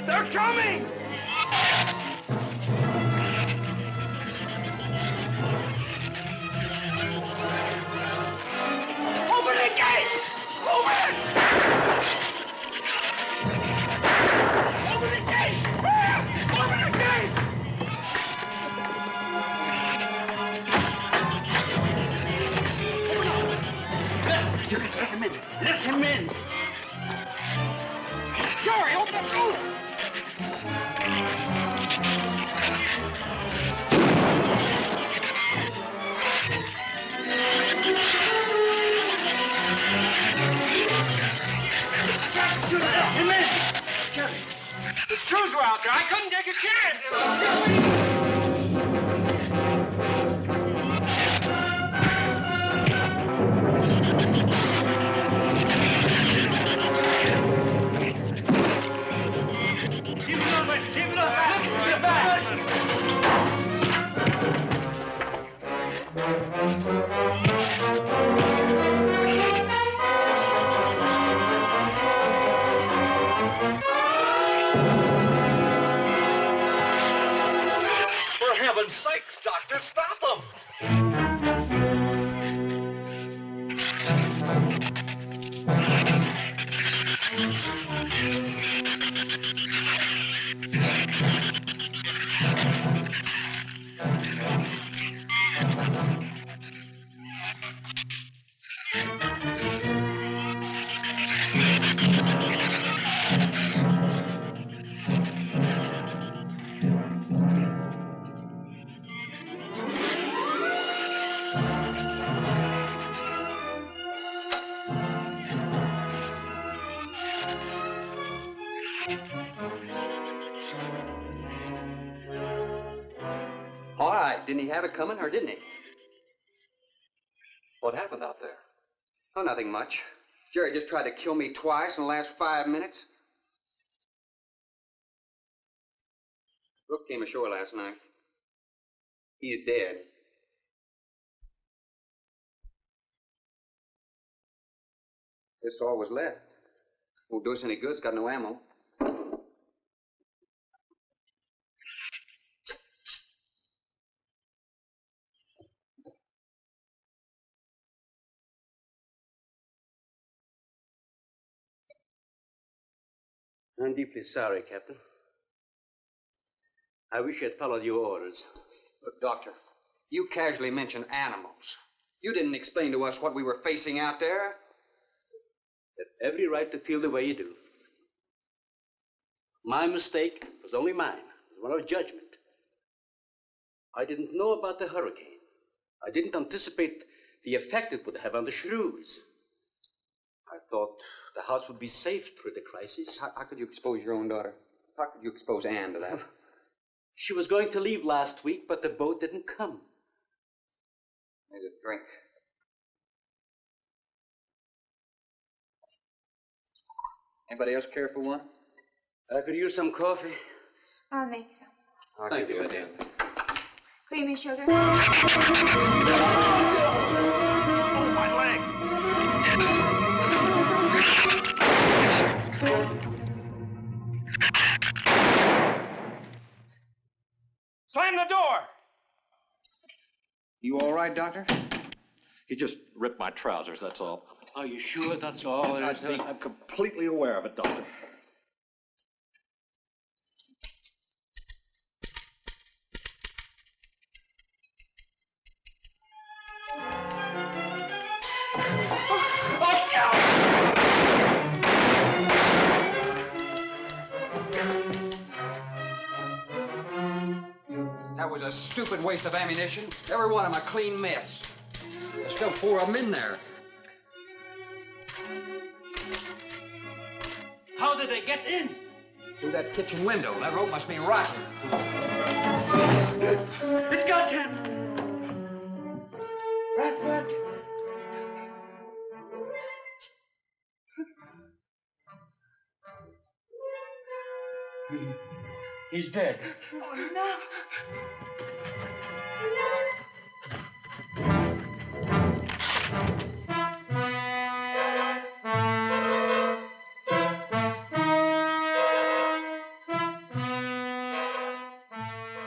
They're coming! Open the gate! Open it! Open the gate! Open the gate! You can let him in. Let him in. Jerry, open the door! The shrews were out there. I couldn't take a chance. For heaven's sakes, Doctor, stop them! All right, didn't he have it coming, or didn't he? What happened out there? Oh, nothing much. Jerry just tried to kill me twice in the last 5 minutes. Brooke came ashore last night. He's dead. This all was left. Won't do us any good. It's got no ammo. I'm deeply sorry, Captain. I wish I'd followed your orders. Look, Doctor, you casually mentioned animals. You didn't explain to us what we were facing out there. You have every right to feel the way you do. My mistake was only mine. It was one of judgment. I didn't know about the hurricane. I didn't anticipate the effect it would have on the shrews. I thought the house would be safe through the crisis. How could you expose your own daughter? How could you expose Anne to that? She was going to leave last week, but the boat didn't come. Made a drink. Anybody else care for one? I could use some coffee. I'll make some. Thank you, madam. Creamy sugar? Oh, my leg! Slam the door! You all right, Doctor? He just ripped my trousers, that's all. Are you sure that's all there is? I'm completely aware of it, Doctor. That was a stupid waste of ammunition. Every one of them a clean mess. There's still 4 of them in there. How did they get in? Through that kitchen window. That rope must be rotten. It got him! Bradford! He's dead. Oh, no.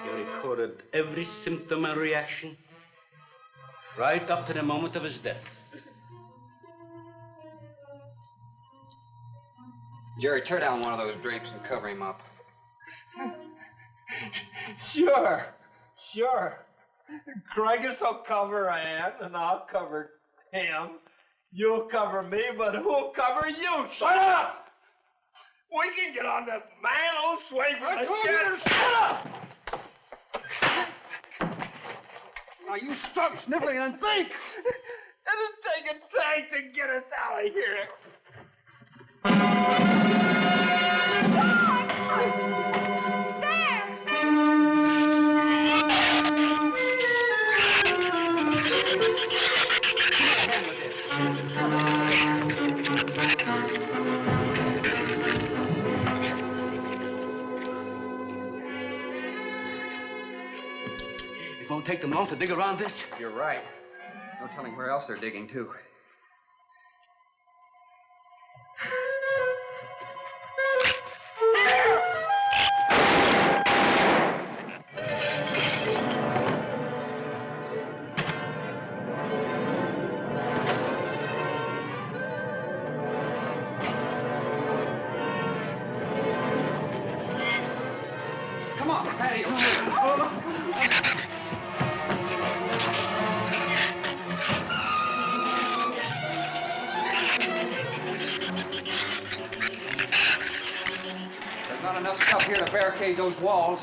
He recorded every symptom and reaction, right up to the moment of his death. Jerry, tear down one of those drapes and cover him up. Sure. Craigus will cover Ann, and I'll cover him. You'll cover me, but who'll cover you? Shut up! We can get on this man old sway from the shed. Shut up! Now you stop sniffling and think! It'll take a tank to get us out of here. It won't take them long to dig around this. You're right. No telling where else they're digging, too. Come on, the patio. There's not enough stuff here to barricade those walls.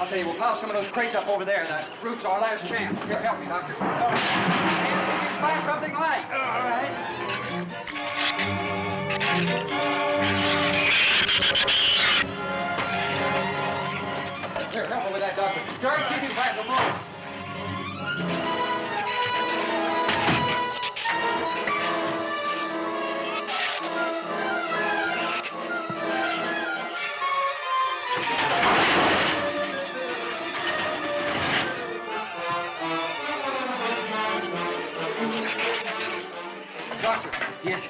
I'll tell you, we'll pile some of those crates up over there. The roof's our last chance. Here, help me, Doctor. All right. And see if you can find something light. All right. Here, help me with that, Doctor. Jerry, see if you can find some more. Doctor. Yes?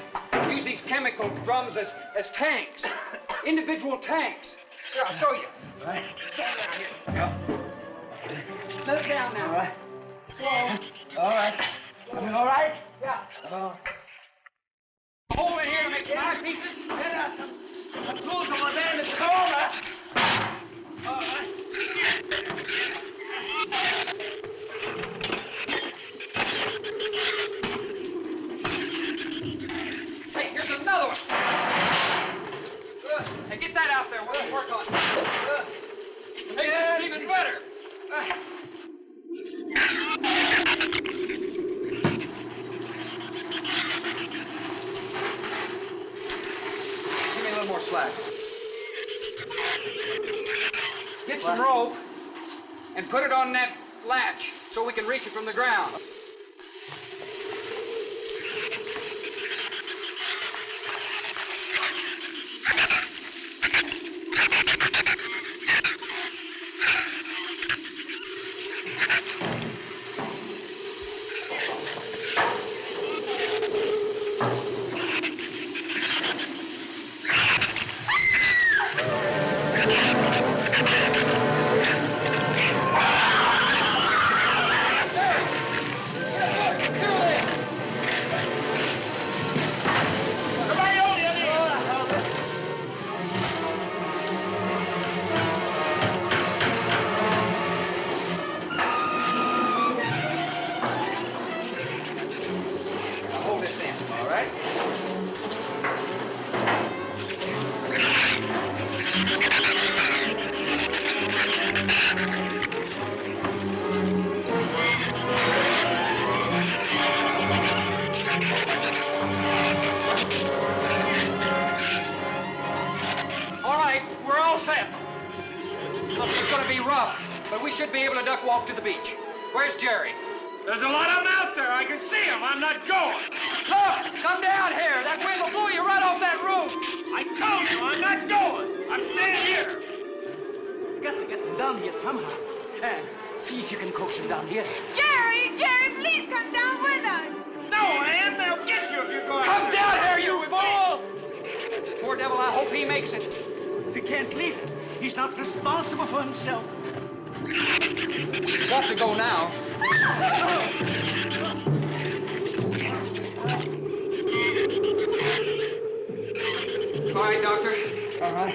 Use these chemical drums as tanks. Individual tanks. Here, I'll show you. All right. Stand down here. Let it down now. All right. Slow. All right. I mean, all right? Yeah. Hold it here to make some eyepieces. There are some tools over there in the corner. All right. Hey, here's another one. Hey, get that out there. We'll work on it. Hey, this is even better. Give me a little more slack. Get some rope and put it on that latch so we can reach it from the ground. Hold this in, all right? All right, we're all set. Look, it's going to be rough, but we should be able to duck walk to the beach. Where's Jerry? There's a lot of them out there. I can see them. I'm not going. Look, come down here. That wind will blow you right off that roof. I told you I'm not going. I'm staying here. You got to get them down here somehow. And see if you can coax them down here. Jerry, please come down with us. No, Ann, they'll get you if you go out Come there. down here, you fool! Poor devil, I hope he makes it. We can't leave him. He's not responsible for himself. He's got to go now. All right, Doctor. All right.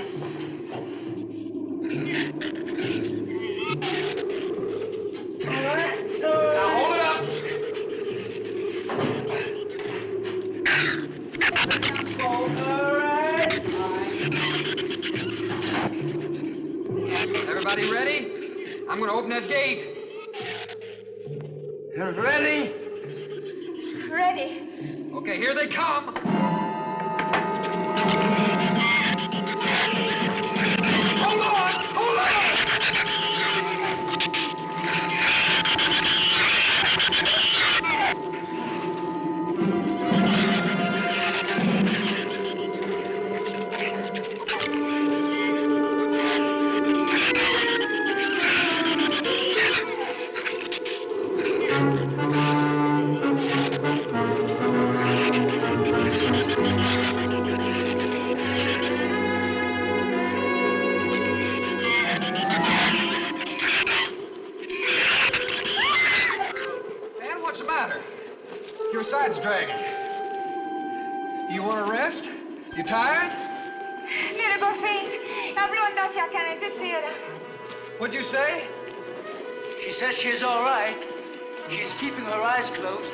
All right. Now hold it up. All right. Everybody ready? I'm going to open that gate. Ready? Ready. Okay, here they come. Hold on! Hold on! Your side's dragging. You want to rest? You tired? Mira, Gorface, a blonda se acá desespera. What'd you say? She says she's all right. She's keeping her eyes closed.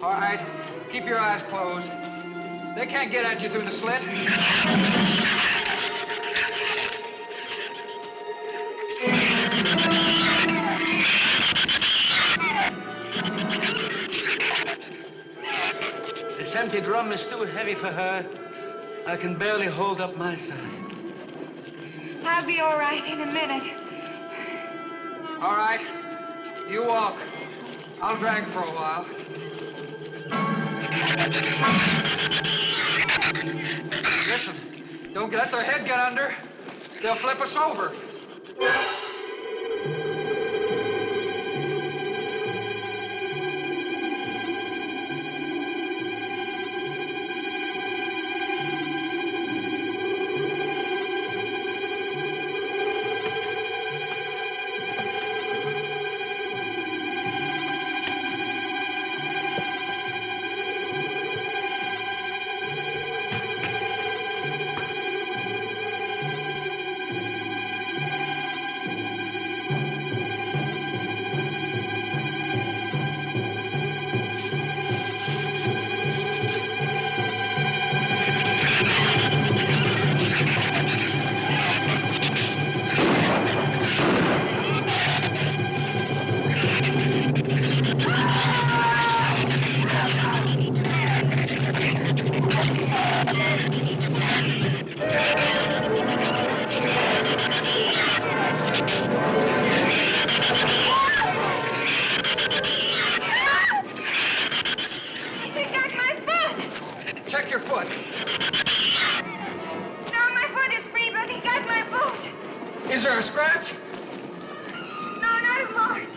All right, keep your eyes closed. They can't get at you through the slit. This empty drum is too heavy for her. I can barely hold up my side. I'll be all right in a minute. All right, you walk. I'll drag for a while. Listen, don't let their head get under. They'll flip us over. Is there a scratch? No, not a mark.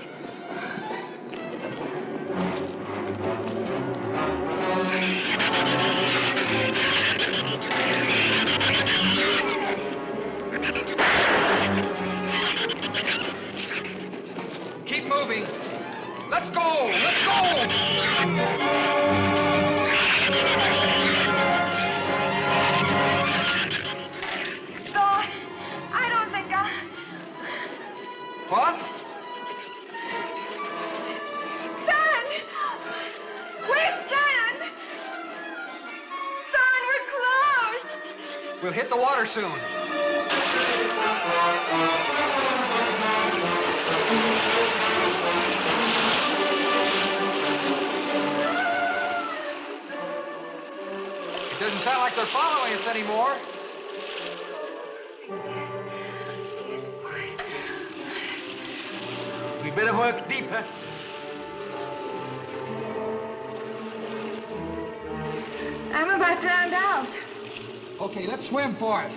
Keep moving. Let's go! Let's go! God, I don't think What? Son! Where's Son? Son, we're close! We'll hit the water soon. It doesn't sound like they're following us anymore. We better work deeper. I'm about drowned out. Okay, let's swim for it.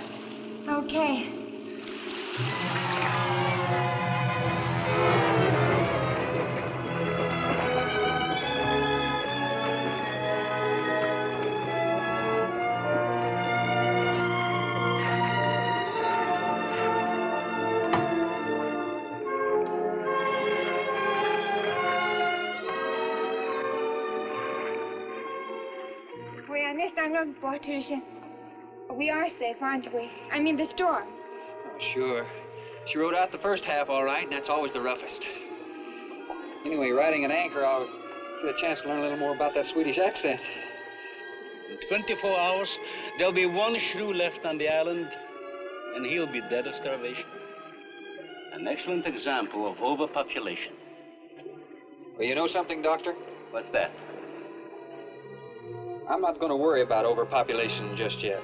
Okay. We understand no importation. We are safe, aren't we? I mean, the storm. Oh, sure. She rode out the first half all right, and that's always the roughest. Anyway, riding an anchor, I'll get a chance to learn a little more about that Swedish accent. In 24 hours, there'll be one shrew left on the island, and he'll be dead of starvation. An excellent example of overpopulation. Well, you know something, Doctor? What's that? I'm not going to worry about overpopulation just yet.